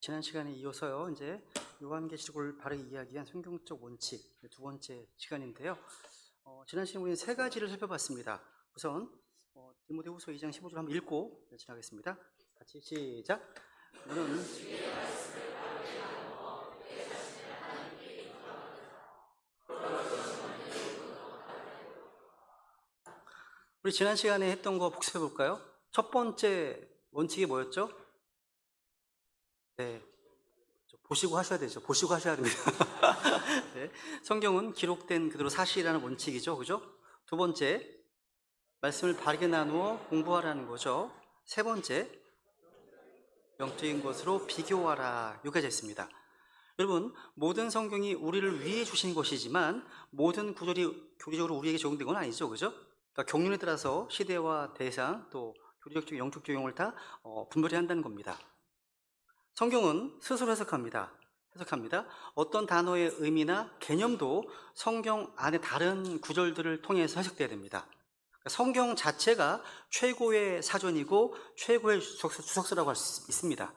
지난 시간에 이어서요, 이제 요한계시록을 바르게 이야기한 성경적 원칙 두 번째 시간인데요. 지난 시간에 우리는 세 가지를 살펴봤습니다. 우선 디모데후서 2장 15절 한번 읽고 지나가겠습니다. 같이 시작. 오늘은 우리 지난 시간에 했던 거 복습해 볼까요? 첫 번째 원칙이 뭐였죠? 네, 보시고 하셔야 되죠. 보시고 하셔야 됩니다. 네, 성경은 기록된 그대로 사실이라는 원칙이죠. 그죠? 두 번째, 말씀을 바르게 나누어 공부하라는 거죠. 세 번째, 영적인 것으로 비교하라. 여기까지 했습니다. 여러분, 모든 성경이 우리를 위해 주신 것이지만 모든 구절이 교리적으로 우리에게 적용된 건 아니죠. 그죠? 그러니까 경륜에 따라서 시대와 대상 또 교리적 영적 적용을 다 분별해야 한다는 겁니다. 성경은 스스로 해석합니다. 어떤 단어의 의미나 개념도 성경 안에 다른 구절들을 통해서 해석돼야 됩니다. 그러니까 성경 자체가 최고의 사전이고 최고의 주석서라고 할 수 있습니다.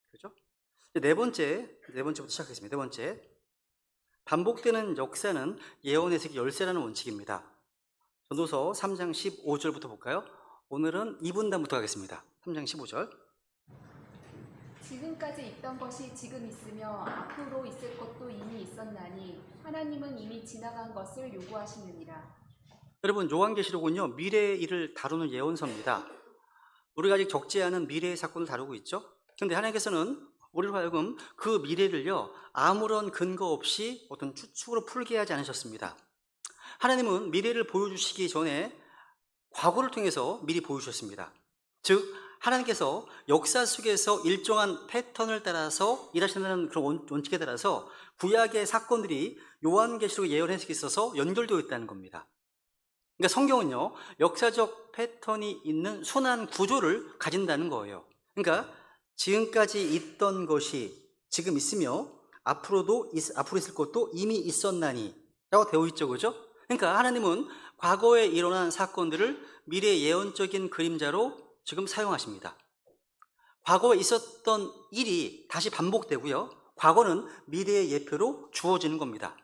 그렇죠? 네 번째부터 시작하겠습니다. 네 번째, 반복되는 역사는 예언 해석의 열쇠라는 원칙입니다. 전도서 3장 15절부터 볼까요? 오늘은 2분단부터 가겠습니다. 3장 15절. 지금까지 있던 것이 지금 있으며 앞으로 있을 것도 이미 있었나니 하나님은 이미 지나간 것을 요구하시느니라. 여러분, 요한계시록은요, 미래의 일을 다루는 예언서입니다. 우리가 아직 적지 않은 미래의 사건을 다루고 있죠. 그런데 하나님께서는 우리로 하여금 그 미래를요, 아무런 근거 없이 어떤 추측으로 풀게 하지 않으셨습니다. 하나님은 미래를 보여주시기 전에 과거를 통해서 미리 보여주셨습니다. 즉, 하나님께서 역사 속에서 일정한 패턴을 따라서 일하신다는 그런 원칙에 따라서 구약의 사건들이 요한계시록 예언 해석에 있어서 연결되어 있다는 겁니다. 그러니까 성경은요, 역사적 패턴이 있는 순환 구조를 가진다는 거예요. 그러니까 지금까지 있던 것이 지금 있으며 앞으로 있을 것도 이미 있었나니 라고 되어 있죠. 그죠? 그러니까 하나님은 과거에 일어난 사건들을 미래의 예언적인 그림자로 지금 사용하십니다. 과거에 있었던 일이 다시 반복되고요, 과거는 미래의 예표로 주어지는 겁니다.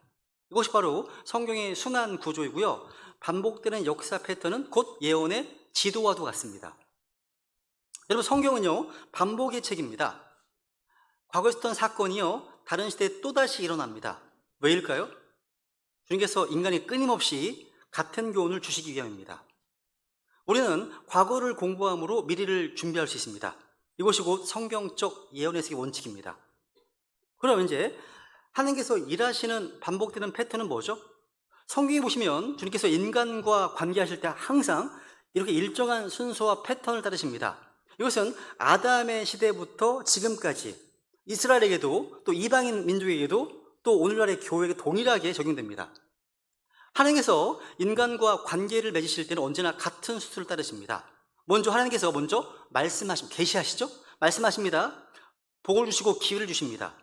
이것이 바로 성경의 순환 구조이고요, 반복되는 역사 패턴은 곧 예언의 지도와도 같습니다. 여러분, 성경은요, 반복의 책입니다. 과거에 있었던 사건이요, 다른 시대에 또다시 일어납니다. 왜일까요? 주님께서 인간이 끊임없이 같은 교훈을 주시기 위함입니다. 우리는 과거를 공부함으로 미래를 준비할 수 있습니다. 이것이 곧 성경적 예언 해석의 원칙입니다. 그럼 이제 하나님께서 일하시는 반복되는 패턴은 뭐죠? 성경에 보시면 주님께서 인간과 관계하실 때 항상 이렇게 일정한 순서와 패턴을 따르십니다. 이것은 아담의 시대부터 지금까지 이스라엘에게도 또 이방인 민족에게도 또 오늘날의 교회에게 동일하게 적용됩니다. 하나님께서 인간과 관계를 맺으실 때는 언제나 같은 순서를 따르십니다. 하나님께서 먼저 계시하시죠? 말씀하십니다. 복을 주시고 기회를 주십니다.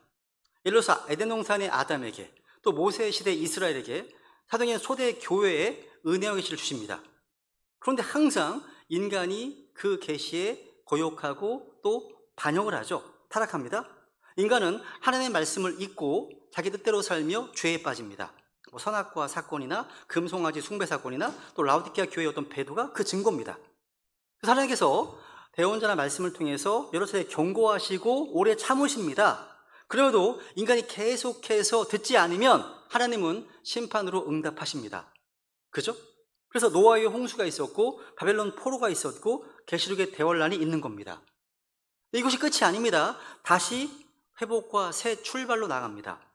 예를 들어서 에덴 동산의 아담에게, 또 모세 시대 이스라엘에게, 사도행전 초대 교회에 은혜와 계시를 주십니다. 그런데 항상 인간이 그 계시에 거역하고 또 반역을 하죠. 타락합니다. 인간은 하나님의 말씀을 잊고 자기 뜻대로 살며 죄에 빠집니다. 선악과 사건이나 금송아지 숭배 사건이나 또 라오디케아 교회의 어떤 배도가 그 증거입니다. 그래서 하나님께서 대언자나 말씀을 통해서 여러 차례 경고하시고 오래 참으십니다. 그래도 인간이 계속해서 듣지 않으면 하나님은 심판으로 응답하십니다. 그죠? 그래서 노아의 홍수가 있었고 바벨론 포로가 있었고 계시록의 대환란이 있는 겁니다. 이것이 끝이 아닙니다. 다시 회복과 새 출발로 나갑니다.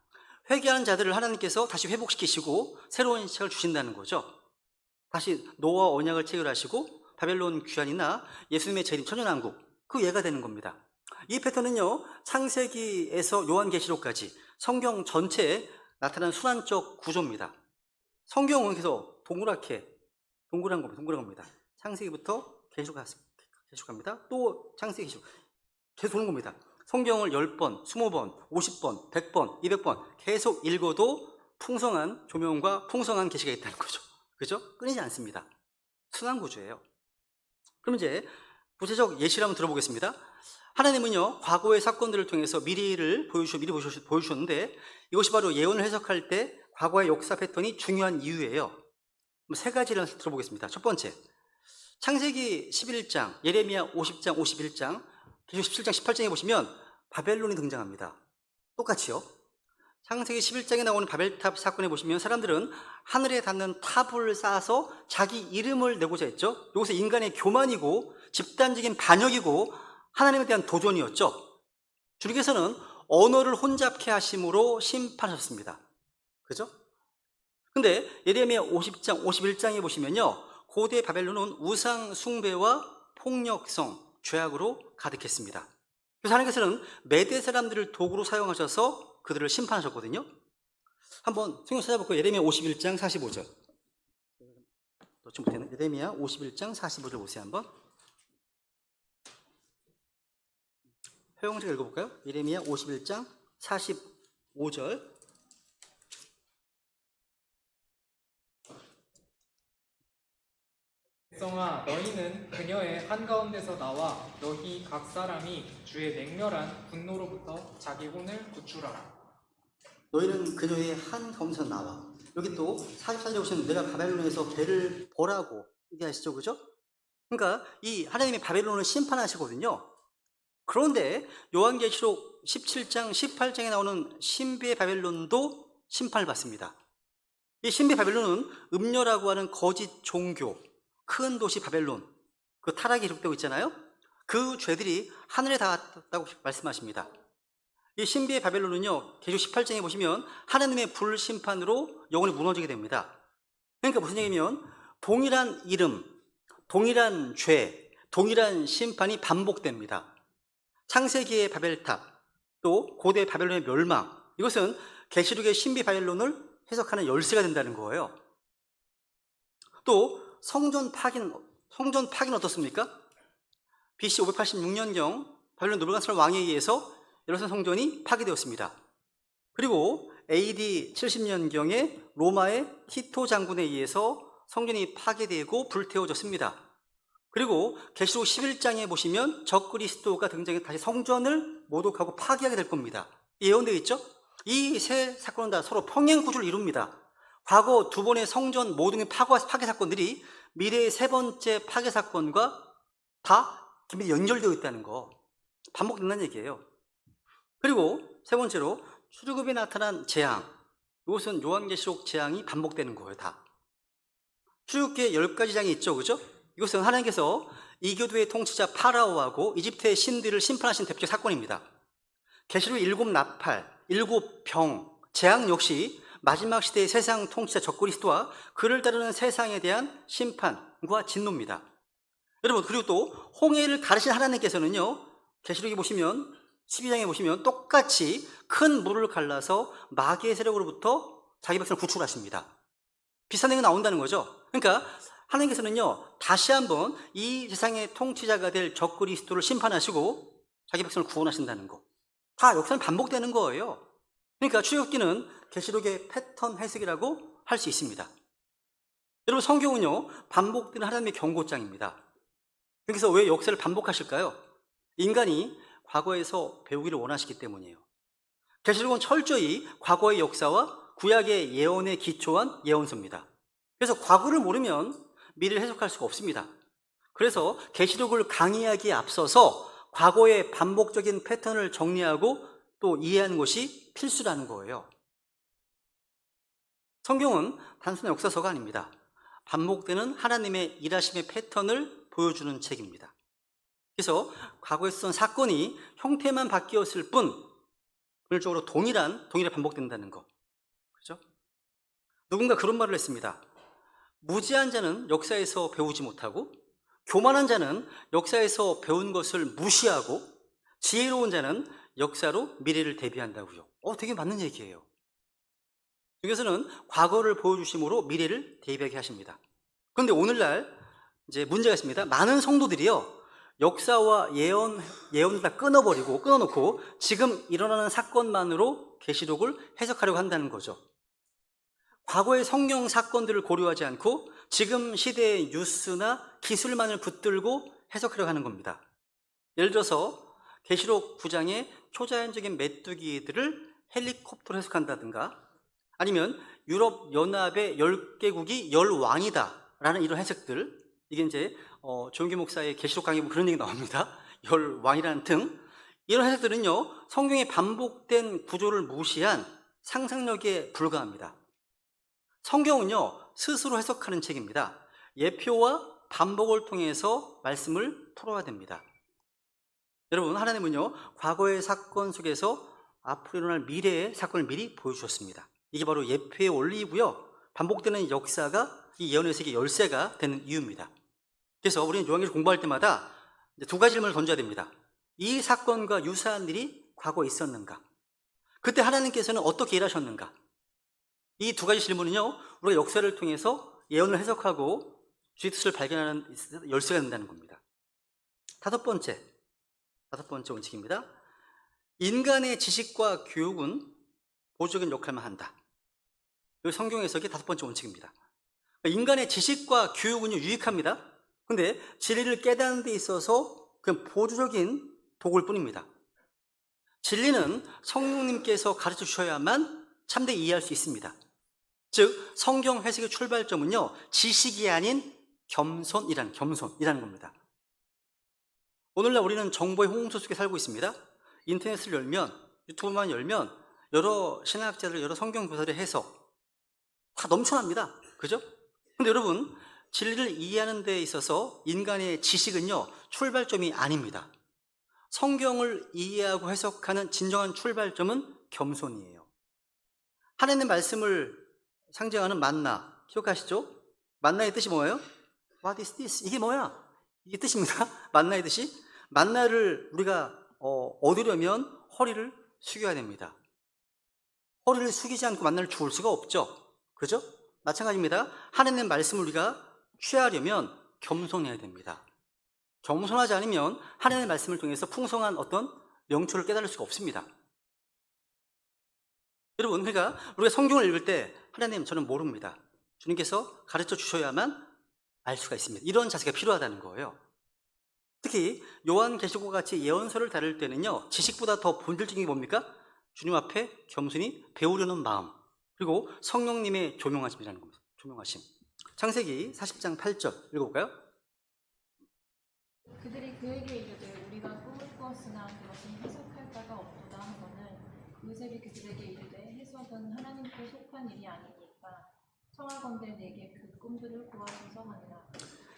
회개하는 자들을 하나님께서 다시 회복시키시고 새로운 시작을 주신다는 거죠. 다시 노아와 언약을 체결하시고 바벨론 귀환이나 예수님의 재림 천년왕국, 그 예가 되는 겁니다. 이 패턴은요, 창세기에서 요한계시록까지 성경 전체에 나타난 순환적 구조입니다. 성경은 계속 동그란 겁니다. 창세기부터 계속 갑니다. 또 창세기 계속 도는 겁니다. 성경을 10번, 20번, 50번, 100번, 200번 계속 읽어도 풍성한 조명과 풍성한 계시가 있다는 거죠. 그죠? 끊이지 않습니다. 순환 구조예요. 그럼 이제 구체적 예시를 한번 들어보겠습니다. 하나님은요, 과거의 사건들을 통해서 미래를 보여주셨는데 이것이 바로 예언을 해석할 때 과거의 역사 패턴이 중요한 이유예요. 세 가지를 들어보겠습니다. 첫 번째, 창세기 11장, 예레미야 50장, 51장, 계시록 17장, 18장에 보시면 바벨론이 등장합니다. 똑같이요. 창세기 11장에 나오는 바벨탑 사건에 보시면 사람들은 하늘에 닿는 탑을 쌓아서 자기 이름을 내고자 했죠. 여기서 인간의 교만이고 집단적인 반역이고 하나님에 대한 도전이었죠. 주님께서는 언어를 혼잡케 하심으로 심판하셨습니다. 그죠? 근데 예레미야 50장, 51장에 보시면요, 고대 바벨론은 우상 숭배와 폭력성, 죄악으로 가득했습니다. 그래서 하나님께서는 메대 사람들을 도구로 사용하셔서 그들을 심판하셨거든요. 한번 성경 찾아볼까요? 예레미야 51장 45절. 놓지 못했네. 예레미야 51장 45절 보세요 한번. 회용제가 읽어볼까요? 예레미야 51장 45절. 백성아, 너희는 그녀의 한가운데서 나와 너희 각 사람이 주의 맹렬한 분노로부터 자기 혼을 구출하라. 너희는 그녀의 한가운데서 나와. 여기 또 44절에 보시면 내가 바벨론에서 배를 보라고 얘기하시죠, 그죠? 그러니까 이 하나님이 바벨론을 심판하시거든요. 그런데 요한계시록 17장, 18장에 나오는 신비의 바벨론도 심판을 받습니다. 이 신비의 바벨론은 음녀라고 하는 거짓 종교, 큰 도시 바벨론, 그 타락이 기록되고 있잖아요. 그 죄들이 하늘에 닿았다고 말씀하십니다. 이 신비의 바벨론은요, 계시록 18장에 보시면 하나님의 불심판으로 영원히 무너지게 됩니다. 그러니까 무슨 얘기냐면 동일한 이름, 동일한 죄, 동일한 심판이 반복됩니다. 창세기의 바벨탑, 또 고대 바벨론의 멸망, 이것은 계시록의 신비 바벨론을 해석하는 열쇠가 된다는 거예요. 또 성전 파기는 어떻습니까? BC 586년경 바벨론 느부갓네살 왕에 의해서 예루살렘 성전이 파괴되었습니다. 그리고 AD 70년경에 로마의 티토 장군에 의해서 성전이 파괴되고 불태워졌습니다. 그리고 계시록 11장에 보시면 적그리스도가 등장해 다시 성전을 모독하고 파괴하게 될 겁니다. 예언되어 있죠? 이 세 사건은 다 서로 평행구조를 이룹니다. 과거 두 번의 성전 모독의 파괴 사건들이 미래의 세 번째 파괴 사건과 다 긴밀히 연결되어 있다는 거, 반복된다는 얘기예요. 그리고 세 번째로 출애굽에 나타난 재앙, 이것은 요한계시록 재앙이 반복되는 거예요. 다 출애굽기에 10가지 장이 있죠, 그죠? 이것은 하나님께서 이교도의 통치자 파라오하고 이집트의 신들을 심판하신 대표적 사건입니다. 계시록 7 나팔, 7 병, 재앙 역시 마지막 시대의 세상 통치자 적그리스도와 그를 따르는 세상에 대한 심판과 진노입니다. 여러분, 그리고 또 홍해를 가르신 하나님께서는요, 계시록에 보시면 12장에 보시면 똑같이 큰 물을 갈라서 마귀의 세력으로부터 자기 백성을 구출하십니다. 비슷한 얘기가 나온다는 거죠. 그러니까 하나님께서는요, 다시 한번 이 세상의 통치자가 될 적그리스도를 심판하시고 자기 백성을 구원하신다는 거, 다 역사는 반복되는 거예요. 그러니까 출애굽기는 계시록의 패턴 해석이라고 할 수 있습니다. 여러분, 성경은요, 반복되는 하나님의 경고장입니다. 여기서 왜 역사를 반복하실까요? 인간이 과거에서 배우기를 원하시기 때문이에요. 계시록은 철저히 과거의 역사와 구약의 예언에 기초한 예언서입니다. 그래서 과거를 모르면 미래를 해석할 수가 없습니다. 그래서 계시록을 강의하기에 앞서서 과거의 반복적인 패턴을 정리하고 또 이해하는 것이 필수라는 거예요. 성경은 단순한 역사서가 아닙니다. 반복되는 하나님의 일하심의 패턴을 보여주는 책입니다. 그래서 과거에 있었던 사건이 형태만 바뀌었을 뿐 근본적으로 동일하게 반복된다는 거, 그렇죠? 누군가 그런 말을 했습니다. 무지한 자는 역사에서 배우지 못하고 교만한 자는 역사에서 배운 것을 무시하고 지혜로운 자는 역사로 미래를 대비한다고요. 되게 맞는 얘기예요. 여기서는 과거를 보여주심으로 미래를 대비하게 하십니다. 그런데 오늘날 이제 문제가 있습니다. 많은 성도들이요, 역사와 예언을 다 끊어놓고 지금 일어나는 사건만으로 계시록을 해석하려고 한다는 거죠. 과거의 성경 사건들을 고려하지 않고 지금 시대의 뉴스나 기술만을 붙들고 해석하려고 하는 겁니다. 예를 들어서 계시록 9장의 초자연적인 메뚜기들을 헬리콥터로 해석한다든가 아니면 유럽 연합의 10개국이 10왕이다 라는 이런 해석들, 이게 이제 조용기 목사의 계시록 강의 보면 그런 얘기 나옵니다. 10왕이라는 등 이런 해석들은요 성경의 반복된 구조를 무시한 상상력에 불과합니다. 성경은요 스스로 해석하는 책입니다. 예표와 반복을 통해서 말씀을 풀어야 됩니다. 여러분, 하나님은요 과거의 사건 속에서 앞으로 일어날 미래의 사건을 미리 보여주셨습니다. 이게 바로 예표의 원리이고요 반복되는 역사가 이 예언의 세계 열쇠가 되는 이유입니다. 그래서 우리는 요한계시록 공부할 때마다 두 가지 질문을 던져야 됩니다. 이 사건과 유사한 일이 과거에 있었는가? 그때 하나님께서는 어떻게 일하셨는가? 이 두 가지 질문은요 우리가 역사를 통해서 예언을 해석하고 주의 뜻을 발견하는 열쇠가 된다는 겁니다. 다섯 번째 원칙입니다. 인간의 지식과 교육은 보조적인 역할만 한다. 이 성경 해석의 다섯 번째 원칙입니다. 인간의 지식과 교육은요 유익합니다. 근데 진리를 깨닫는 데 있어서 그냥 보조적인 도구일 뿐입니다. 진리는 성령님께서 가르쳐 주셔야만 참되게 이해할 수 있습니다. 즉 성경 해석의 출발점은요 지식이 아닌 겸손이라는 겁니다. 오늘날 우리는 정보의 홍수 속에 살고 있습니다. 인터넷을 열면, 유튜브만 열면 여러 신학자들, 여러 성경 교사들의 해석 다 넘쳐납니다. 그죠? 근데 여러분, 진리를 이해하는 데 있어서 인간의 지식은요 출발점이 아닙니다. 성경을 이해하고 해석하는 진정한 출발점은 겸손이에요. 하나님의 말씀을 상징하는 만나 기억하시죠? 만나의 뜻이 뭐예요? What is this? 이게 뭐야? 이게 뜻입니다. 만나의 뜻이. 만나를 우리가 얻으려면 허리를 숙여야 됩니다. 허리를 숙이지 않고 만나를 주울 수가 없죠. 그죠? 마찬가지입니다. 하나님의 말씀을 우리가 취하려면 겸손해야 됩니다. 겸손하지 않으면 하나님의 말씀을 통해서 풍성한 어떤 명초를 깨달을 수가 없습니다. 여러분, 그러니까 우리가 성경을 읽을 때 하나님 저는 모릅니다. 주님께서 가르쳐 주셔야만 알 수가 있습니다. 이런 자세가 필요하다는 거예요. 특히 요한계시록과 같이 예언서를 다룰 때는요 지식보다 더 본질적인 게 뭡니까? 주님 앞에 겸손히 배우려는 마음, 그리고 성령님의 조명하심이라는 겁니다. 조명하심. 창세기 40장 8절 읽어볼까요? 그들이 그에게 이르되 우리가 꿈을 꾸었으나 그것은 해석할 바가 없도다 하거늘 요셉이 그들에게 이르되 해석은 하나님께 속한 일이 아니니까 청하건대 내게 그 꿈들을 구하소서 하니라.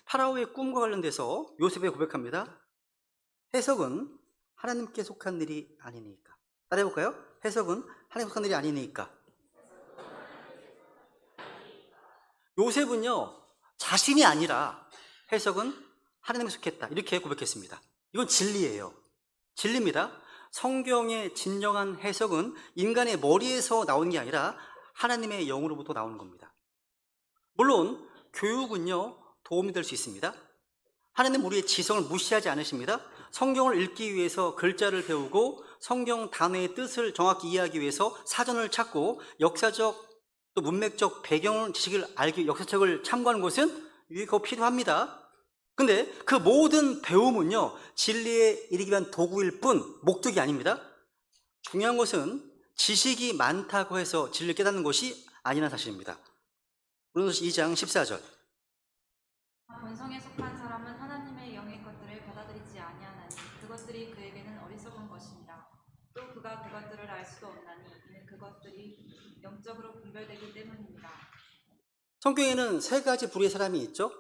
파라오의 꿈과 관련돼서 요셉이 고백합니다. 해석은 하나님께 속한 일이 아니니까. 따라해볼까요? 해석은 하나님께 속한 일이 아니니까. 요셉은요 자신이 아니라 해석은 하나님께 속했다 이렇게 고백했습니다. 이건 진리예요. 진리입니다. 성경의 진정한 해석은 인간의 머리에서 나오는 게 아니라 하나님의 영으로부터 나오는 겁니다. 물론 교육은요 도움이 될 수 있습니다. 하나님 우리의 지성을 무시하지 않으십니다. 성경을 읽기 위해서 글자를 배우고 성경 단어의 뜻을 정확히 이해하기 위해서 사전을 찾고 역사적 또 문맥적 배경 지식을 알기 역사책을 참고하는 것은 유익하고 필요합니다. 근데 그 모든 배움은요 진리에 이르기 위한 도구일 뿐 목적이 아닙니다. 중요한 것은 지식이 많다고 해서 진리를 깨닫는 것이 아니라는 사실입니다. 고린도서 2장 14절. 본성에 속한 사람은 하나님의 영의 것들을 받아들이지 아니하나니 그것들이 그에게는 어리석은 것이니라. 또 그가 그것들을 알 수도 없나니 이는 그것들이 영적으로 분별되기 때문입니다. 성경에는 세 가지 부류의 사람이 있죠.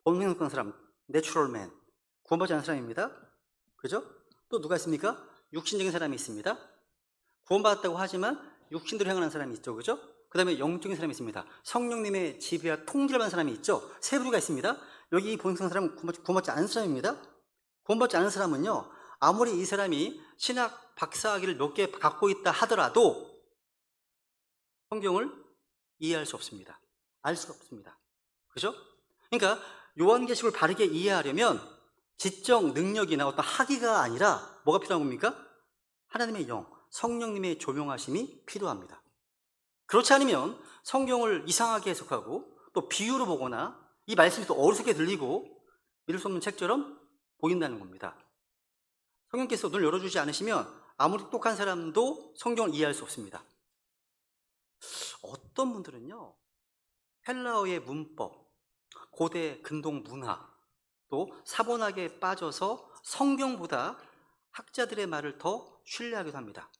본성에 속한 사람, 내추럴 맨, 구원받지 않은 사람입니다. 그죠? 또 누가 있습니까? 육신적인 사람이 있습니다. 구원받았다고 하지만 육신대로 행하는 사람이 있죠. 그죠? 그 다음에 영적인 사람이 있습니다. 성령님의 지배와 통제를 받는 사람이 있죠. 세 부류가 있습니다. 여기 본성 사람은 구원받지 않은 사람입니다. 구원받지 않은 사람은요 아무리 이 사람이 신학 박사학위를 몇 개 갖고 있다 하더라도 성경을 이해할 수 없습니다. 알 수가 없습니다. 그죠? 그러니까 요한계시록을 바르게 이해하려면 지적 능력이나 어떤 학위가 아니라 뭐가 필요한 겁니까? 하나님의 영, 성령님의 조명하심이 필요합니다. 그렇지 않으면 성경을 이상하게 해석하고 또 비유로 보거나 이 말씀이 또 어리석게 들리고 믿을 수 없는 책처럼 보인다는 겁니다. 성령께서 눈을 열어주지 않으시면 아무리 똑똑한 사람도 성경을 이해할 수 없습니다. 어떤 분들은요, 헬라어의 문법, 고대 근동 문화, 또 사본학에 빠져서 성경보다 학자들의 말을 더 신뢰하기도 합니다.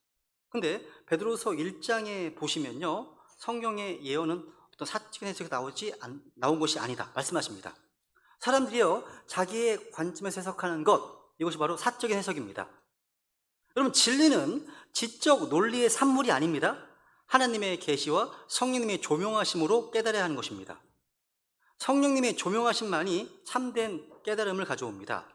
근데 베드로서 1장에 보시면요, 성경의 예언은 어떤 사적인 해석이 나온 것이 아니다 말씀하십니다. 사람들이요, 자기의 관점에서 해석하는 것, 이것이 바로 사적인 해석입니다. 여러분, 진리는 지적 논리의 산물이 아닙니다. 하나님의 계시와 성령님의 조명하심으로 깨달아야 하는 것입니다. 성령님의 조명하심만이 참된 깨달음을 가져옵니다.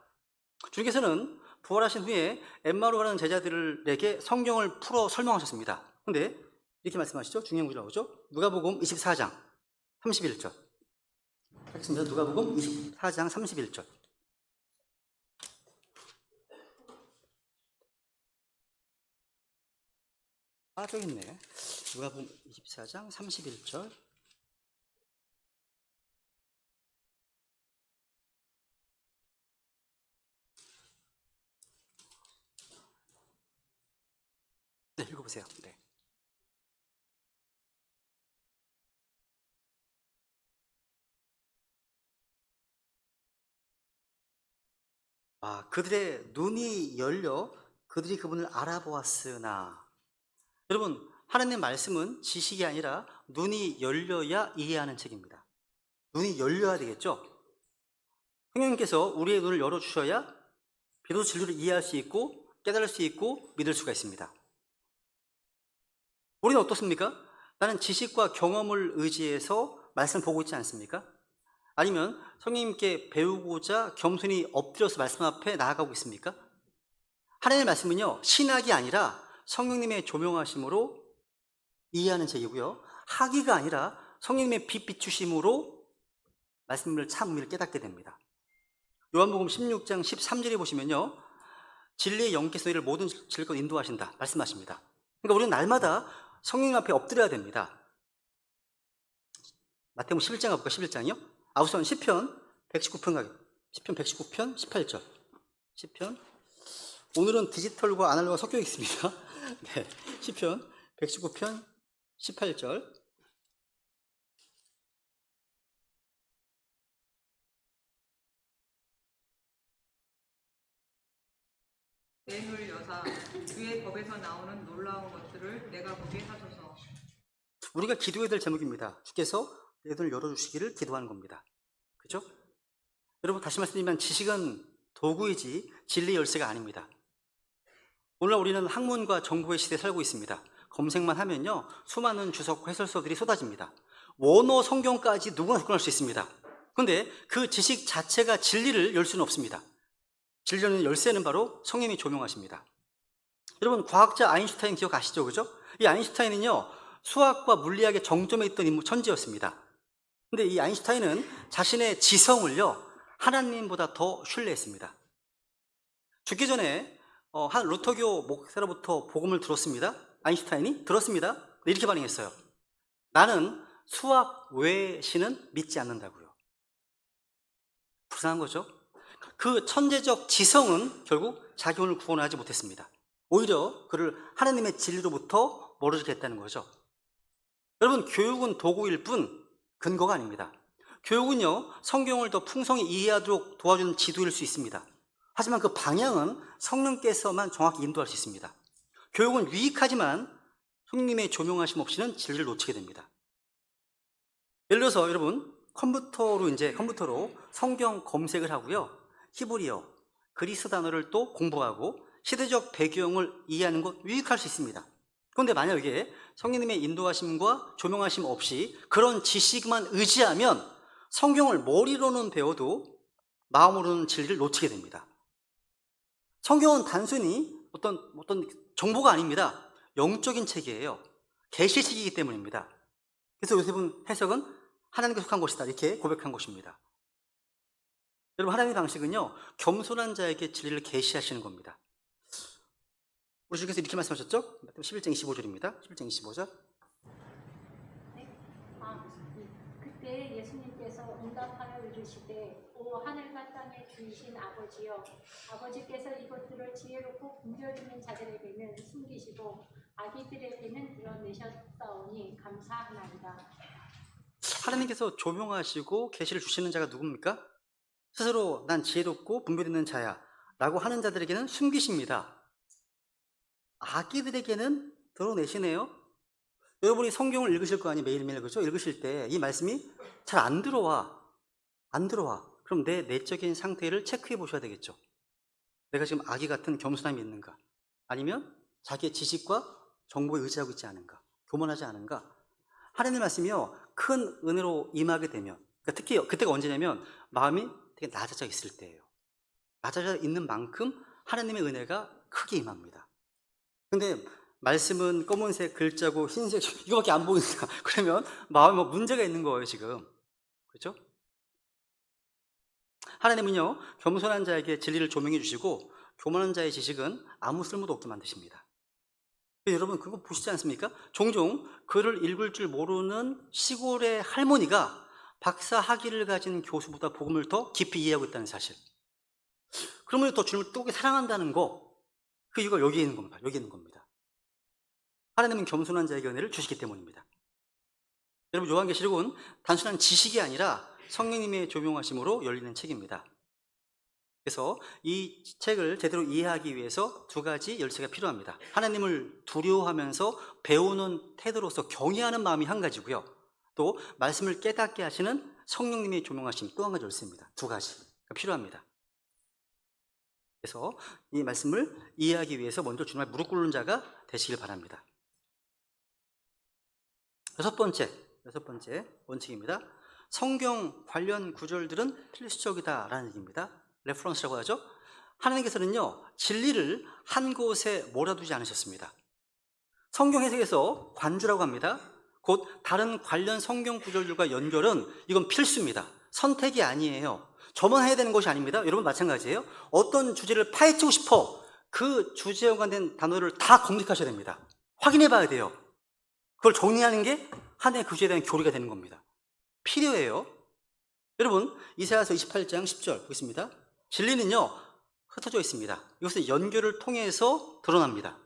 주님께서는 부활하신 후에 엠마오라는 제자들에게 성경을 풀어 설명하셨습니다. 그런데 이렇게 말씀하시죠. 중요한 구절 나오죠. 누가복음 24장 31절. 하겠습니다. 누가복음 24장 31절. 저기 있네. 누가복음 24장 31절. 네, 읽어보세요. 네. 그들의 눈이 열려 그들이 그분을 알아보았으나. 여러분, 하나님의 말씀은 지식이 아니라 눈이 열려야 이해하는 책입니다. 눈이 열려야 되겠죠? 성령님께서 우리의 눈을 열어주셔야 비로소 진리를 이해할 수 있고 깨달을 수 있고 믿을 수가 있습니다. 우리는 어떻습니까? 나는 지식과 경험을 의지해서 말씀을 보고 있지 않습니까? 아니면 성령님께 배우고자 겸손히 엎드려서 말씀 앞에 나아가고 있습니까? 하나님의 말씀은요, 신학이 아니라 성령님의 조명하심으로 이해하는 책이고요, 학위가 아니라 성령님의 빛 비추심으로 말씀을 참 의미를 깨닫게 됩니다. 요한복음 16장 13절에 보시면요, 진리의 영께서 너희를 모든 진리로 인도하신다 말씀하십니다. 그러니까 우리는 날마다 성령님 앞에 엎드려야 됩니다. 마태복음 11장 가볼까? 11장이요? 우선 시편 119편 가겠습니다. 시편 119편 18절. 시편, 오늘은 디지털과 아날로그가 섞여 있습니다. 네, 시편 119편 18절. 내 눈을 여사 주의 법에서 나오는 놀라운 것들을 내가 보게 하소서. 우리가 기도해야 될 제목입니다. 주께서 내 눈을 열어주시기를 기도하는 겁니다. 그죠? 여러분, 다시 말씀드리면 지식은 도구이지 진리 열쇠가 아닙니다. 오늘 우리는 학문과 정보의 시대에 살고 있습니다. 검색만 하면요, 수많은 주석과 해설서들이 쏟아집니다. 원어 성경까지 누구나 접근할 수 있습니다. 그런데 그 지식 자체가 진리를 열 수는 없습니다. 진리의 열쇠는 바로 성령님이 조명하십니다. 여러분, 과학자 아인슈타인 기억하시죠? 그죠? 이 아인슈타인은요, 수학과 물리학의 정점에 있던 인물, 천재였습니다. 근데 이 아인슈타인은 자신의 지성을요, 하나님보다 더 신뢰했습니다. 죽기 전에 한 루터교 목사로부터 복음을 들었습니다. 아인슈타인이 들었습니다. 이렇게 반응했어요. 나는 수학 외의 신은 믿지 않는다고요. 불쌍한 거죠. 그 천재적 지성은 결국 자기 혼을 구원하지 못했습니다. 오히려 그를 하나님의 진리로부터 멀어지게 했다는 거죠. 여러분, 교육은 도구일 뿐 근거가 아닙니다. 교육은요, 성경을 더 풍성히 이해하도록 도와주는 지도일 수 있습니다. 하지만 그 방향은 성령께서만 정확히 인도할 수 있습니다. 교육은 유익하지만 성령님의 조명하심 없이는 진리를 놓치게 됩니다. 예를 들어서 여러분, 컴퓨터로 성경 검색을 하고요, 히브리어, 그리스 단어를 또 공부하고 시대적 배경을 이해하는 것 유익할 수 있습니다. 그런데 만약에 성령님의 인도하심과 조명하심 없이 그런 지식만 의지하면 성경을 머리로는 배워도 마음으로는 진리를 놓치게 됩니다. 성경은 단순히 어떤 정보가 아닙니다. 영적인 책이에요. 계시식이기 때문입니다. 그래서 요셉은 해석은 하나님께 속한 것이다 이렇게 고백한 것입니다. 여러분, 하나님의 방식은요, 겸손한 자에게 진리를 계시하시는 겁니다. 우리 주께서 이렇게 말씀하셨죠? 11장 25절입니다. 11장 25절. 그때 예수님께서 응답하여 이르시되 오 하늘과 땅의 주 주이신 아버지여, 아버지께서 이것들을 지혜롭고 분별있는 자들에게는 숨기시고 아기들에게는 드러내셨사오니 감사하나이다. 하나님께서 조명하시고 계시를 주시는 자가 누굽니까? 스스로 난 지혜롭고 분별 있는 자야 라고 하는 자들에게는 숨기십니다. 아기들에게는 드러내시네요. 여러분이 성경을 읽으실 거 아니에요? 매일매일, 그죠? 읽으실 때 이 말씀이 잘 안 들어와. 그럼 내 내적인 상태를 체크해 보셔야 되겠죠. 내가 지금 아기 같은 겸손함이 있는가? 아니면 자기의 지식과 정보에 의지하고 있지 않은가? 교만하지 않은가? 하나님의 말씀이요, 큰 은혜로 임하게 되면, 그러니까 특히 그때가 언제냐면 마음이 되게 낮아져 있을 때예요. 낮아져 있는 만큼 하나님의 은혜가 크게 임합니다. 근데 말씀은 검은색 글자고 흰색 이거밖에 안 보인다. 그러면 마음에 뭐 문제가 있는 거예요, 지금. 그렇죠? 하나님은요, 겸손한 자에게 진리를 조명해 주시고 교만한 자의 지식은 아무 쓸모도 없게 만드십니다. 여러분 그거 보시지 않습니까? 종종 글을 읽을 줄 모르는 시골의 할머니가 박사 학위를 가진 교수보다 복음을 더 깊이 이해하고 있다는 사실. 그러면 더 주님을 또 사랑한다는 거, 그 이유가 여기에 있는 겁니다. 여기 있는 겁니다. 하나님은 겸손한 자에게 은혜를 주시기 때문입니다. 여러분 요한계시록은 단순한 지식이 아니라 성령님의 조명하심으로 열리는 책입니다. 그래서 이 책을 제대로 이해하기 위해서 두 가지 열쇠가 필요합니다. 하나님을 두려워하면서 배우는 태도로서 경외하는 마음이 한 가지고요. 또 말씀을 깨닫게 하시는 성령님의 조명하심 또 한 가지 열쇠입니다. 두 가지가 필요합니다. 그래서 이 말씀을 이해하기 위해서 먼저 주님을 무릎 꿇는 자가 되시길 바랍니다. 여섯 번째 원칙입니다. 성경 관련 구절들은 필수적이다라는 얘기입니다. 레퍼런스라고 하죠. 하나님께서는요, 진리를 한 곳에 몰아두지 않으셨습니다. 성경 해석에서 관주라고 합니다. 곧 다른 관련 성경 구절들과 연결은 이건 필수입니다. 선택이 아니에요. 저만 해야 되는 것이 아닙니다. 여러분 마찬가지예요. 어떤 주제를 파헤치고 싶어, 그 주제에 관된 단어를 다 검색하셔야 됩니다. 확인해 봐야 돼요. 그걸 정리하는 게 하나의 그 주제에 대한 교리가 되는 겁니다. 필요해요. 여러분 이사야서 28장 10절 보겠습니다. 진리는요 흩어져 있습니다. 이것은 연결을 통해서 드러납니다.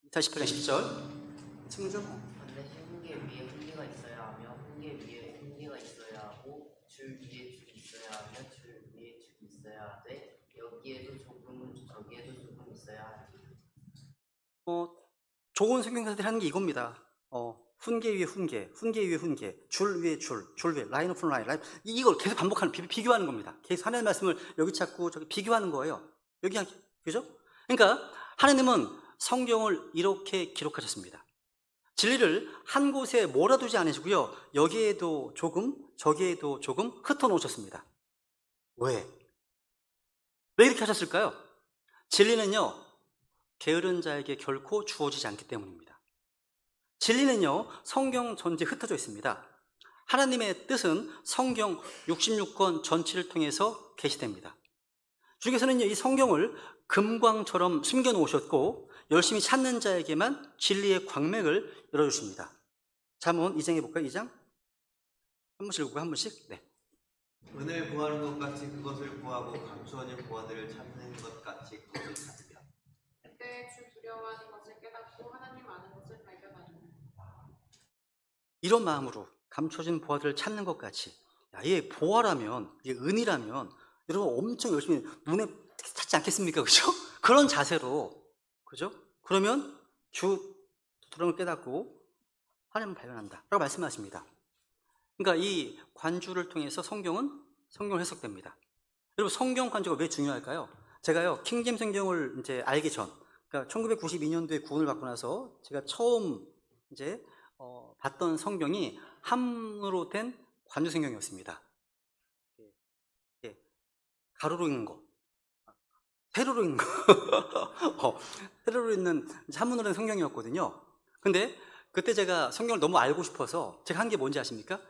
이사야 18장 10절 승좀 반드시 훈계 위에 훈계가 있어야 하며 훈계 위에 훈계가 있어야 하고 줄 위에 줄이 있어야 하며 줄 위에 줄이 있어야 하되 여기에도 조금 저기에도 조금 있어야 하니. 좋은 성경사들이 하는 게 이겁니다. 훈계 위에 훈계, 훈계 위에 훈계, 줄 위에 줄, 줄 위에 라인 오픈 라인, 이걸 계속 반복하는, 비교하는 겁니다. 계속 하나님의 말씀을 여기 찾고 저기 비교하는 거예요. 여기, 그죠? 그러니까 하나님은 성경을 이렇게 기록하셨습니다. 진리를 한 곳에 몰아두지 않으시고요, 여기에도 조금, 저기에도 조금 흩어놓으셨습니다. 왜 이렇게 하셨을까요? 진리는요, 게으른 자에게 결코 주어지지 않기 때문입니다. 진리는요, 성경 전체에 흩어져 있습니다. 하나님의 뜻은 성경 66권 전체를 통해서 계시됩니다. 주께서는요, 이 성경을 금광처럼 숨겨놓으셨고 열심히 찾는 자에게만 진리의 광맥을 열어주십니다. 잠언 2장 해볼까요? 2장? 한 번씩 읽고 한 번씩. 네. 은혜를 구하는 것 같이 그것을 구하고 감추어진 보화들을 찾는 것 같이 그것을 찾으며 그때 주 두려워하는 것을 깨닫고 하나님 아는 것을 발견하니. 이런 마음으로 감춰진 보화들을 찾는 것 같이, 얘 보화라면, 이게 은이라면 여러분 엄청 열심히 눈에 찾지 않겠습니까? 그죠? 그런 자세로, 그죠? 그러면 주 도량을 깨닫고 하나님을 발견한다 라고 말씀하십니다. 그러니까 이 관주를 통해서 성경은 해석됩니다. 여러분 성경 관주가 왜 중요할까요? 제가요 킹제임스 성경을 이제 알기 전, 그러니까 1992년도에 구원을 받고 나서 제가 처음 이제 봤던 성경이 함으로 된 관주 성경이었습니다. 가로로 읽는 거, 세로로 읽는 거, 세로로 읽는 한문으로 된 성경이었거든요. 근데 그때 제가 성경을 너무 알고 싶어서 제가 한 게 뭔지 아십니까?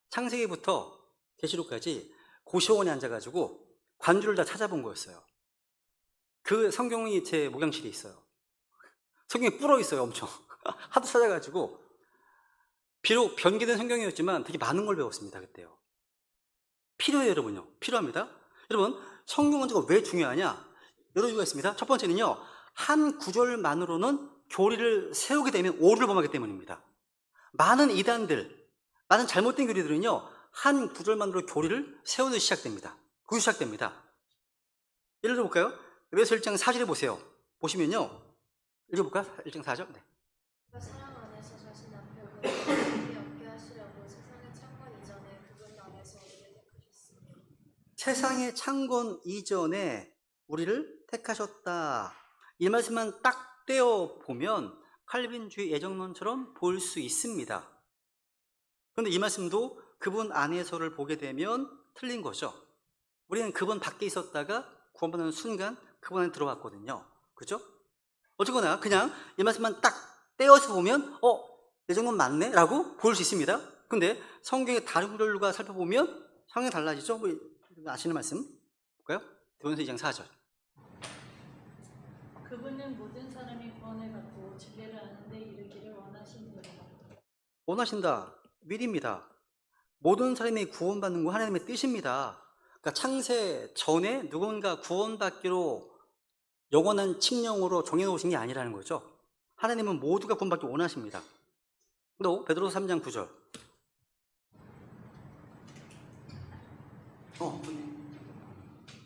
창세기부터 계시록까지 고시원에 앉아가지고 관주를 다 찾아본 거였어요. 그 성경이 제 목양실에 있어요. 성경이 불어 있어요, 엄청. 하도 찾아가지고. 비록 변기된 성경이었지만 되게 많은 걸 배웠습니다, 그때요. 필요해요, 여러분요. 필요합니다. 여러분, 성경 원자가 왜 중요하냐? 여러 이유가 있습니다. 첫 번째는요, 한 구절만으로는 교리를 세우게 되면 오류를 범하기 때문입니다. 많은 이단들, 많은 잘못된 교리들은요, 한 구절만으로 교리를 세우는 시작됩니다. 그게 시작됩니다. 예를 들어 볼까요? 에베소 1장 4절에 보세요. 보시면요, 읽어볼까요? 1장 4절. 네. 사랑 안에서 자신 앞에 우리를 없게 하시려고 세상의 창건 이전에 그분 안에서 우리를 택하셨으며 세상의 창건 이전에 우리를 택하셨다. 이 말씀만 딱 떼어 보면 칼빈주의 예정론처럼 볼 수 있습니다. 그런데 이 말씀도 그분 안에서를 보게 되면 틀린 거죠. 우리는 그분 밖에 있었다가 구원받는 순간 그분 안에 들어왔거든요. 그죠? 어쨌거나 그냥 이 말씀만 딱 떼어서 보면 예정론 맞네? 라고 볼 수 있습니다. 근데 성경의 다른 구절과 살펴보면 상황이 달라지죠? 우리 아시는 말씀 볼까요? 디모데서 2장 4절. 그분은 모든 사람이 구원을 받고 진리를 아는 데 이르기를 원하시느니라. 원하신다. will입니다. 모든 사람이 구원받는 거 하나님의 뜻입니다. 그러니까 창세 전에 누군가 구원받기로 영원한 칙령으로 정해놓으신 게 아니라는 거죠. 하나님은 모두가 구원받기 원하십니다. 또 베드로서 3장 9절.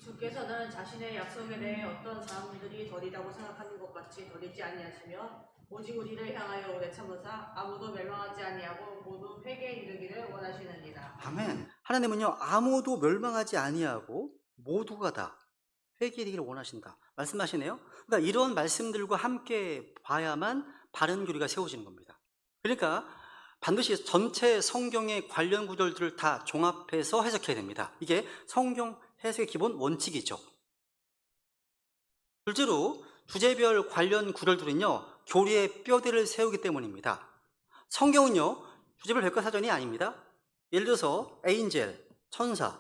주께서는 자신의 약속에 대해 어떤 사람들이 더디다고 생각하는 것 같이 더디지 아니하시며 오직 우리를 향하여 오래 참으사 아무도 멸망하지 아니하고 모두 회개에 이르기를 원하시느니라. 아멘. 하나님은요, 아무도 멸망하지 아니하고 모두가 다 회개에 이르기를 원하신다 말씀하시네요. 그러니까 이런 말씀들과 함께 봐야만 바른 교리가 세워지는 겁니다. 그러니까 반드시 전체 성경의 관련 구절들을 다 종합해서 해석해야 됩니다. 이게 성경 해석의 기본 원칙이죠. 둘째로 주제별 관련 구절들은요, 교리의 뼈대를 세우기 때문입니다. 성경은요, 주제별 백과사전이 아닙니다. 예를 들어서 에인젤, 천사,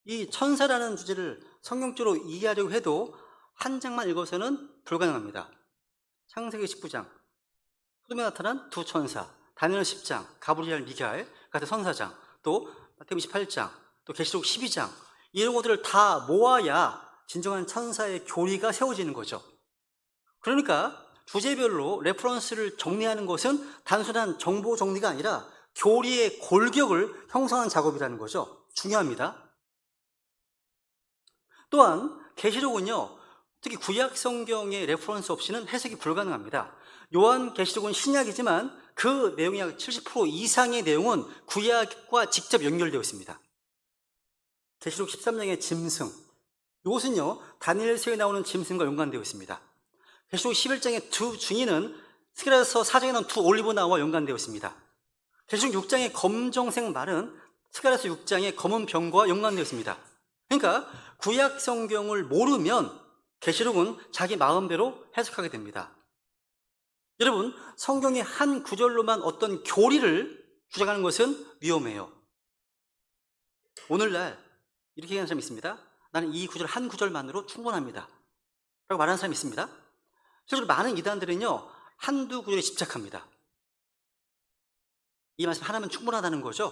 이 천사라는 주제를 성경적으로 이해하려고 해도 한 장만 읽어서는 불가능합니다. 창세기 19장, 소돔에 나타난 두 천사, 다니엘 10장, 가브리엘, 미가엘 같은 선사장, 또 마태복음 28장, 또 계시록 12장, 이런 것들을 다 모아야 진정한 천사의 교리가 세워지는 거죠. 그러니까 주제별로 레퍼런스를 정리하는 것은 단순한 정보 정리가 아니라 교리의 골격을 형성하는 작업이라는 거죠. 중요합니다. 또한 계시록은요, 특히 구약 성경의 레퍼런스 없이는 해석이 불가능합니다. 요한 계시록은 신약이지만 그 내용의 약 70% 이상의 내용은 구약과 직접 연결되어 있습니다. 계시록 13장의 짐승, 이것은요, 다니엘서에 나오는 짐승과 연관되어 있습니다. 계시록 11장의 두 증인은 스가랴서 4장에 나온 두 올리브 나무와 연관되어 있습니다. 계시록 6장의 검정색 말은 스가랴서 6장의 검은 병과 연관되어 있습니다. 그러니까 구약 성경을 모르면 계시록은 자기 마음대로 해석하게 됩니다. 여러분, 성경의 한 구절로만 어떤 교리를 주장하는 것은 위험해요. 오늘날 이렇게 얘기하는 사람이 있습니다. 나는 이 구절 한 구절만으로 충분합니다 라고 말하는 사람이 있습니다. 실제로 많은 이단들은요, 한두 구절에 집착합니다. 이 말씀 하나면 충분하다는 거죠.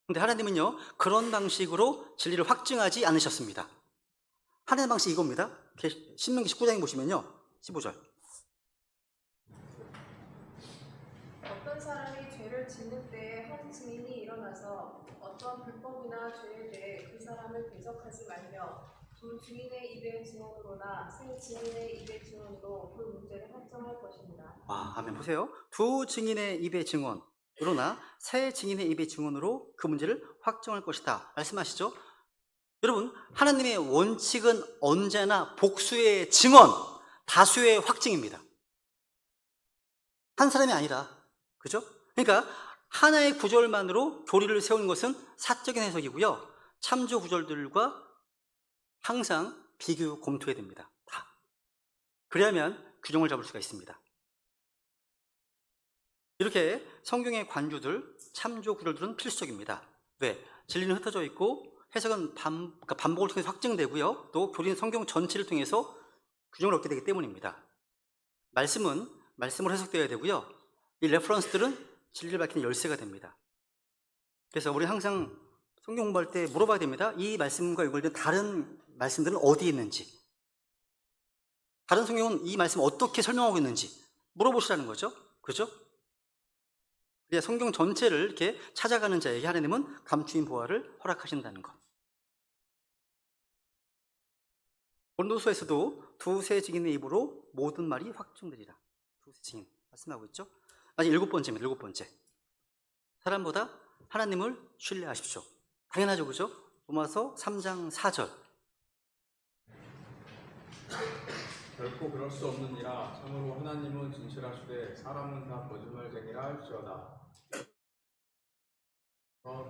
근데 하나님은요, 그런 방식으로 진리를 확증하지 않으셨습니다. 하나님의 방식이 이겁니다. 신명기 19장에 보시면요, 15절. 어떤 사람이 죄를 짓는 때에 한 증인이 일어나서 어떤 불법이나 죄에 대해 그 사람을 배석하지 말며 두 증인의 입의 증언으로나 세 증인의 입의 증언으로 그 문제를 확정할 것입니다. 와, 아멘. 보세요. 두 증인의 입의 증언, 그러나 세 증인의 입의 증언으로 그 문제를 확정할 것이다 말씀하시죠. 여러분, 하나님의 원칙은 언제나 복수의 증언, 다수의 확증입니다. 한 사람이 아니라, 그죠? 그러니까 하나의 구절만으로 교리를 세우는 것은 사적인 해석이고요, 참조 구절들과 항상 비교 검토해야 됩니다. 다. 그래야만 균형을 잡을 수가 있습니다. 이렇게 성경의 관주들, 참조 구절들은 필수적입니다. 왜? 진리는 흩어져 있고 해석은 반복을 통해서 확증되고요, 또 교리는 성경 전체를 통해서 균형을 얻게 되기 때문입니다. 말씀은 말씀으로 해석되어야 되고요, 이 레퍼런스들은 진리를 밝히는 열쇠가 됩니다. 그래서 우리 항상 성경 공부할 때 물어봐야 됩니다. 이 말씀과 연결된 다른 말씀들은 어디에 있는지, 다른 성경은 이 말씀 어떻게 설명하고 있는지 물어보시라는 거죠. 그죠? 그래야 성경 전체를 이렇게 찾아가는 자에게 하나님은 감추인 보화를 허락하신다는 것. 고린도서에서도 두세 증인의 입으로 모든 말이 확증되리라. 두세 증인 말씀하고 있죠. 아직 7번째입니다. 7번째. 사람보다 하나님을 신뢰하십시오. 당연하죠, 그죠? 로마서 3장 4절. 결코 그럴 수 없느니라. 참으로 하나님은 진실하시되 사람은 다 거짓말쟁이라 할지어다.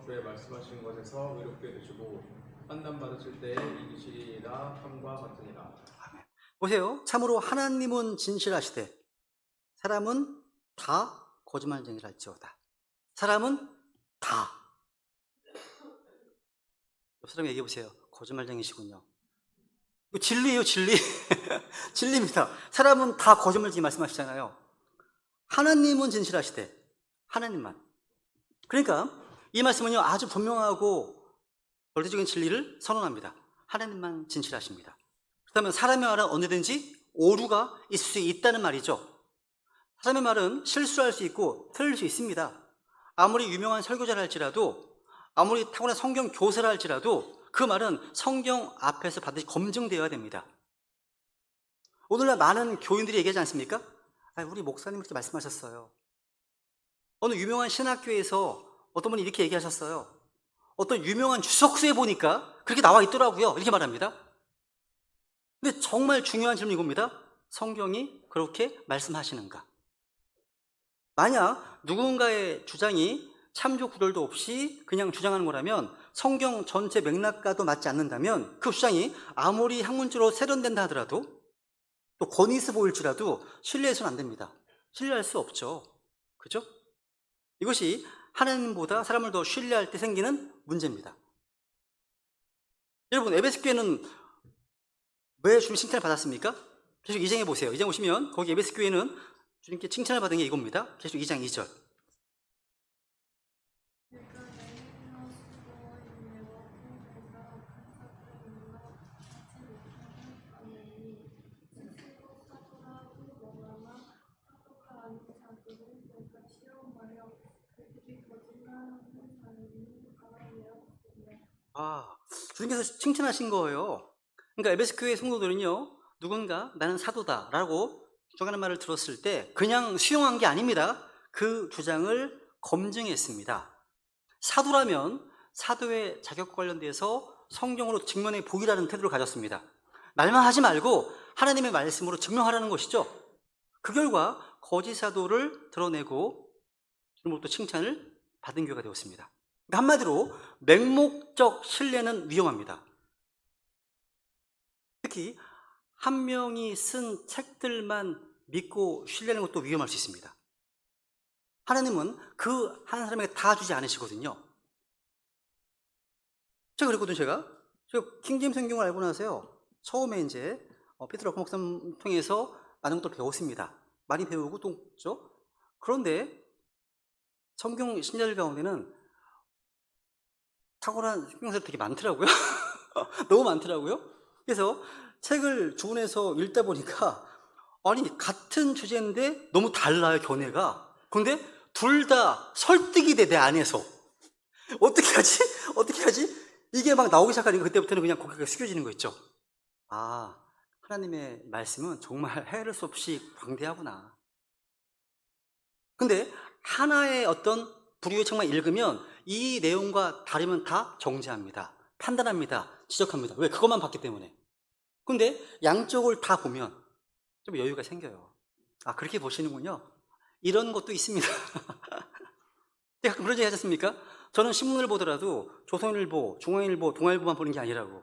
주의 말씀하신 것에서 의롭게 되시고 판단받으실 때에 이기시리라 함과 같으니라. 아멘. 보세요. 참으로 하나님은 진실하시되 사람은 다 거짓말쟁이라 할지어다. 사람은 다. 옆 사람 얘기해 보세요. 거짓말쟁이시군요. 이거 진리예요, 진리. 진리입니다. 사람은 다 거짓말쟁이 말씀하시잖아요. 하나님은 진실하시되 하나님만. 그러니까 이 말씀은요 아주 분명하고 절대적인 진리를 선언합니다. 하나님만 진실하십니다. 그렇다면 사람의 말은 언제든지 오류가 있을 수 있다는 말이죠. 사람의 말은 실수할 수 있고 틀릴 수 있습니다. 아무리 유명한 설교자라 할지라도, 아무리 탁월한 성경 교사라 할지라도 그 말은 성경 앞에서 반드시 검증되어야 됩니다. 오늘날 많은 교인들이 얘기하지 않습니까? 우리 목사님 이렇게 말씀하셨어요. 어느 유명한 신학교에서 어떤 분이 이렇게 얘기하셨어요. 어떤 유명한 주석서에 보니까 그렇게 나와 있더라고요. 이렇게 말합니다. 근데 정말 중요한 질문이 이겁니다. 성경이 그렇게 말씀하시는가? 만약 누군가의 주장이 참조 구절도 없이 그냥 주장하는 거라면, 성경 전체 맥락과도 맞지 않는다면 그 주장이 아무리 학문적으로 세련된다 하더라도, 또 권위 있어 보일지라도 신뢰해서는 안 됩니다. 신뢰할 수 없죠. 그죠? 이것이 하나님보다 사람을 더 신뢰할 때 생기는 문제입니다. 여러분, 에베소교회는 왜 주님 칭찬을 받았습니까? 계속 2장에 보세요. 2장 보시면 거기 에베소교회는 주님께 칭찬을 받은 게 이겁니다. 계속 2장 2절. 주님께서 칭찬하신 거예요. 그러니까 에베소 교회 성도들은요, 누군가 나는 사도다라고 주장하는 말을 들었을 때 그냥 수용한 게 아닙니다. 그 주장을 검증했습니다. 사도라면 사도의 자격과 관련돼서 성경으로 증명해 보이라는 태도를 가졌습니다. 말만 하지 말고 하나님의 말씀으로 증명하라는 것이죠. 그 결과 거짓 사도를 드러내고 주님으로부터 칭찬을 받은 교회가 되었습니다. 한마디로 맹목적 신뢰는 위험합니다. 특히 한 명이 쓴 책들만 믿고 신뢰하는 것도 위험할 수 있습니다. 하나님은 그 한 사람에게 다 주지 않으시거든요. 제가 그랬거든요. 제가 킹제임스 성경을 알고 나서요, 처음에 이제 피터 러커 목사님 통해서 많은 것도 배웠습니다. 많이 배우고 또 그렇죠? 그런데 성경 신자들 가운데는 탁월한 성경사들 되게 많더라고요. 너무 많더라고요. 그래서 책을 주문해서 읽다 보니까 아니 같은 주제인데 너무 달라요, 견해가. 그런데 둘 다 설득이 돼, 내 안에서. 어떻게 하지? 어떻게 하지? 이게 막 나오기 시작하니까 그때부터는 그냥 고개가 숙여지는 거 있죠. 하나님의 말씀은 정말 헤아릴 수 없이 광대하구나. 근데 하나의 어떤 부류의 책만 읽으면 이 내용과 다르면 다 정죄합니다. 판단합니다. 지적합니다. 왜? 그것만 봤기 때문에. 근데 양쪽을 다 보면 좀 여유가 생겨요. 그렇게 보시는군요. 이런 것도 있습니다. 가끔 그런 얘기 하셨습니까? 저는 신문을 보더라도 조선일보, 중앙일보, 동아일보만 보는 게 아니라고.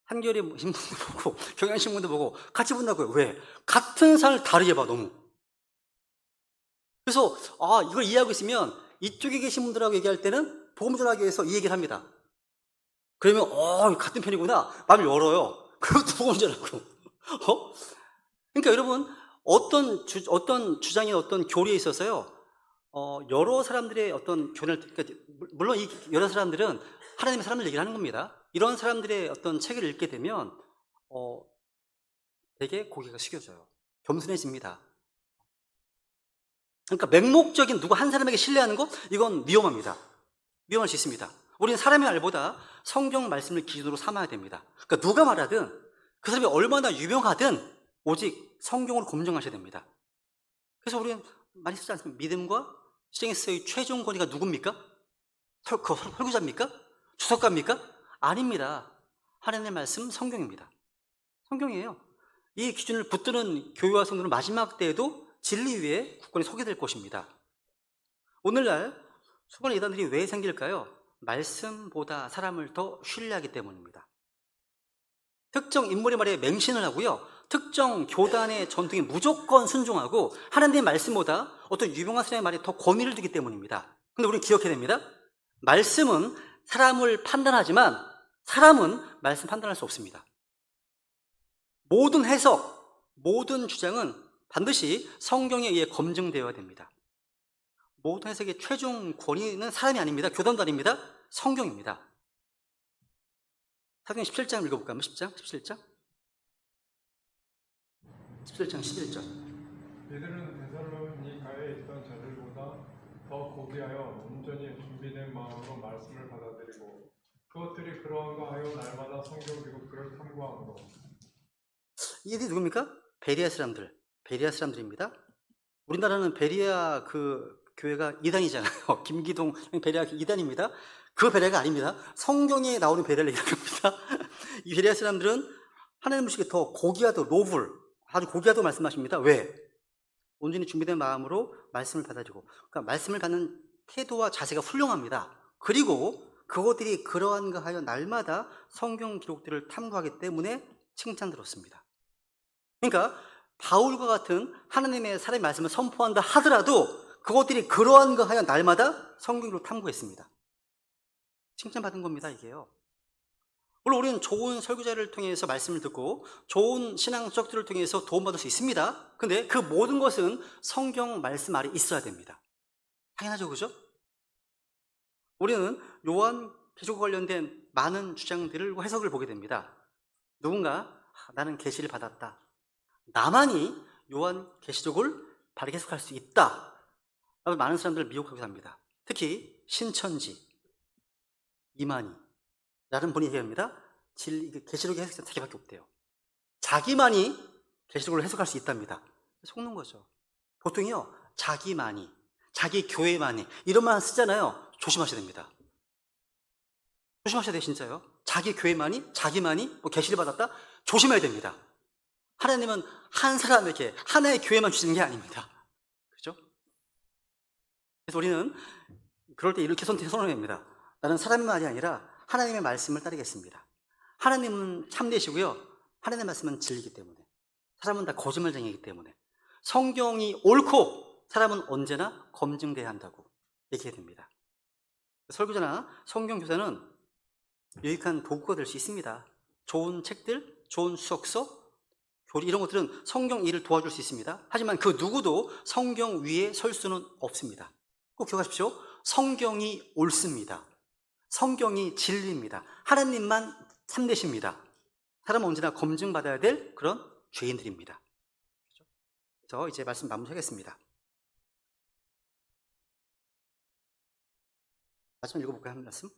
한겨레 신문도 보고 경향신문도 보고 같이 본다고요. 왜? 같은 사안을 다르게 봐, 너무. 그래서 이걸 이해하고 있으면 이쪽에 계신 분들하고 얘기할 때는 복음 전하기 위해서 이 얘기를 합니다. 그러면 같은 편이구나. 마음을 열어요. 그것도 복음 전하고. 그러니까 여러분, 어떤 주장이나 어떤 교리에 있어서요, 여러 사람들의 어떤 교리를, 그러니까 물론 이 여러 사람들은 하나님의 사람들 얘기를 하는 겁니다. 이런 사람들의 어떤 책을 읽게 되면 되게 고개가 숙여져요. 겸손해집니다. 그러니까 맹목적인 누구 한 사람에게 신뢰하는 것, 이건 위험합니다. 위험할 수 있습니다. 우리는 사람의 말보다 성경 말씀을 기준으로 삼아야 됩니다. 그러니까 누가 말하든 그 사람이 얼마나 유명하든 오직 성경으로 검증하셔야 됩니다. 그래서 우리는 많이 쓰지 않습니까? 믿음과 실행에서의 최종 권위가 누굽니까? 설교자입니까? 주석가입니까? 아닙니다. 하나님의 말씀 성경입니다. 성경이에요. 이 기준을 붙드는 교회와 성도는 마지막 때에도 진리 위에 굳건히 서게 될 것입니다. 오늘날 수많은 이단들이 왜 생길까요? 말씀보다 사람을 더 신뢰하기 때문입니다. 특정 인물의 말에 맹신을 하고요, 특정 교단의 전통에 무조건 순종하고 하나님의 말씀보다 어떤 유명한 사람의 말에 더 권위를 두기 때문입니다. 근데 우리는 기억해야 됩니다. 말씀은 사람을 판단하지만 사람은 말씀 판단할 수 없습니다. 모든 해석, 모든 주장은 반드시 성경에 의해 검증되어야 됩니다. 모든 해석의 최종 권위는 사람이 아닙니다. 교단도 아닙니다. 성경입니다. 사도행 17장 읽어볼까요? 10장? 17장? 17장 11절. 이들은 데살로니가에 있던 자들보다 더 고귀하여 온전히 준비된 마음으로 말씀을 받아들이고 그것들이 그러한가 하여 날마다 성경 기록들을 탐구하므로. 이들이 누굽니까? 베리아 사람들. 베리아 사람들입니다. 우리나라는 베리아 그 교회가 이단이잖아요. 김기동 베리아 이단입니다. 그 베리아가 아닙니다. 성경에 나오는 베리아를 얘기하는 겁니다. 이 베리아 사람들은 하나님 음식이 더 고귀하도 노블, 아주 고귀하도 말씀하십니다. 왜? 온전히 준비된 마음으로 말씀을 받아들이고, 그러니까 말씀을 받는 태도와 자세가 훌륭합니다. 그리고 그것들이 그러한가 하여 날마다 성경 기록들을 탐구하기 때문에 칭찬 들었습니다. 그러니까 바울과 같은 하나님의 사람의 말씀을 선포한다 하더라도 그것들이 그러한가 하여 날마다 성경 기록을 탐구했습니다. 칭찬받은 겁니다, 이게요. 물론 우리는 좋은 설교자를 통해서 말씀을 듣고 좋은 신앙 적들을 통해서 도움받을 수 있습니다. 근데 그 모든 것은 성경 말씀 아래 있어야 됩니다. 당연하죠, 그죠? 우리는 요한 계시록과 관련된 많은 주장들을 해석을 보게 됩니다. 누군가 나는 계시를 받았다, 나만이 요한 계시록을 바르게 해석할 수 있다, 많은 사람들을 미혹하고 합니다. 특히 신천지, 이만희 라는 분이 얘기합니다. 계시록의 해석자는 자기밖에 없대요. 자기만이 계시록을 해석할 수 있답니다. 속는 거죠. 보통이요, 자기만이, 자기 교회만이 이런 말 쓰잖아요. 조심하셔야 됩니다. 조심하셔야 돼요, 진짜요. 자기 교회만이, 자기만이 뭐 계시를 받았다? 조심해야 됩니다. 하나님은 한 사람에게 하나의 교회만 주시는 게 아닙니다. 그죠? 그래서 우리는 그럴 때 이렇게 선언합니다. 나는 사람의 말이 아니라 하나님의 말씀을 따르겠습니다. 하나님은 참되시고요, 하나님의 말씀은 진리이기 때문에, 사람은 다 거짓말쟁이이기 때문에 성경이 옳고 사람은 언제나 검증돼야 한다고 얘기해야 됩니다. 설교자나 성경 교사는 유익한 도구가 될 수 있습니다. 좋은 책들, 좋은 수석서, 교리 이런 것들은 성경 일을 도와줄 수 있습니다. 하지만 그 누구도 성경 위에 설 수는 없습니다. 꼭 기억하십시오. 성경이 옳습니다. 성경이 진리입니다. 하나님만 참되십니다. 사람은 언제나 검증받아야 될 그런 죄인들입니다. 그래서 이제 말씀 마무리하겠습니다. 마지막 읽어볼까요? 한 말씀?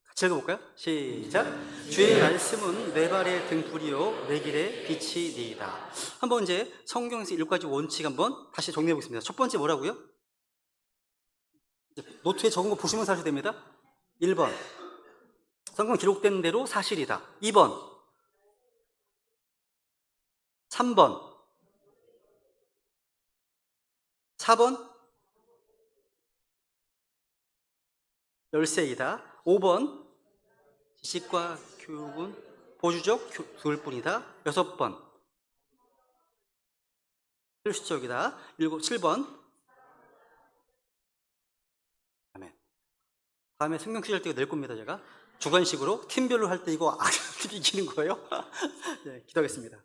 같이 읽어볼까요? 시작! 주의 말씀은 내 발의 등불이요 내 길의 빛이니이다. 한번 이제 성경에서 7가지 원칙 한번 다시 정리해 보겠습니다. 첫 번째 뭐라고요? 노트에 적은 거 보시면서 하셔야 됩니다. 1번, 성경 기록된 대로 사실이다. 2번, 3번, 4번, 열쇠이다. 5번, 지식과 교육은 보조적 교일 뿐이다. 6번, 필수적이다. 7번, 다음에 성경 퀴즈 할 때 낼 겁니다. 제가 주관식으로 팀별로 할 때 이거 이기는 거예요. 네, 기도하겠습니다.